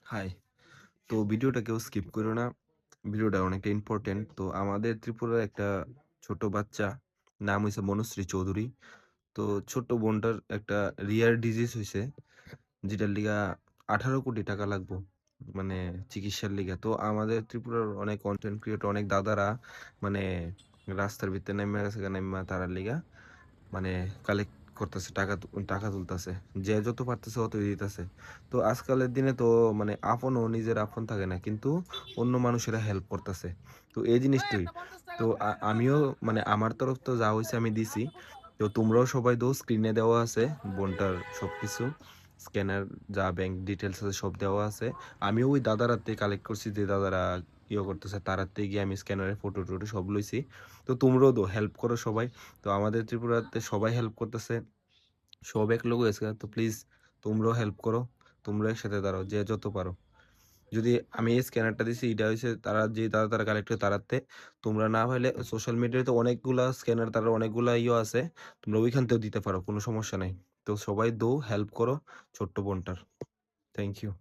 High. তো ভিডিওটা কেউ স্কিপ করো না। ভিডিওটা অনেকটা ইম্পোর্টেন্ট। তো আমাদের ত্রিপুরার একটা ছোট বাচ্চা, নাম হইছে মনুশ্রী চৌধুরী। তো ছোট্ট বোনটার একটা রিয়ার ডিজিজ হইছে, যেটার লিগা 18 কোটি টাকা লাগবো। মানে চিকিৎসার লিগা। তো আমাদের ত্রিপুরার অনেক কনটেন্ট ক্রিয়েটর, অনেক দাদারা মানে রাস্তার ভিতরে নেমে গেছে, নেমা তারার লিগা মানে কালেক্ট করতেছে, টাকা তুলতেছে। যে যত পারতেছে অতই দিতেছে। তো আজকালের দিনে তো মানে আপনও নিজের আপন থাকে না, কিন্তু অন্য মানুষেরা হেল্প করতেছে। তো এই জিনিসটাই। তো আমিও মানে আমার তরফ তো যা হইছে আমি দিছি। তো তোমরাও সবাই দো, স্ক্রিনে দেওয়া আছে বোনটার সবকিছু। স্ক্যানার, যা ব্যাংক ডিটেইলস আছে সব দেওয়া আছে। আমিও ওই দাদার হাত থেকে কালেক্ট করছি, যে দাদারা করতেছে তার হাত থেকে গিয়ে আমি স্ক্যানারের ফটো-টটো সব লইছি। তো তোমরাও দো, হেল্প করো সবাই। তো আমাদের ত্রিপুরাতে সবাই হেল্প করতেছে, সব এক লোক হয়েছে। তো প্লিজ তোমরাও হেল্প করো, তোমরা একসাথে দাঁড়াও যে যত পারো। যদি আমি এই স্ক্যানারটা দিছি, এটা হচ্ছে তারা যে তারা কালেক্ট করে তারাতে। তোমরা না পাইলে সোশ্যাল মিডিয়াতে অনেকগুলা স্ক্যানার, তারা অনেকগুলা আছে, তোমরা ওইখান থেকেও দিতে পারো, কোনো সমস্যা নাই। তো সবাই দো, হেল্প করো ছোট্ট বোনটার। Thank you.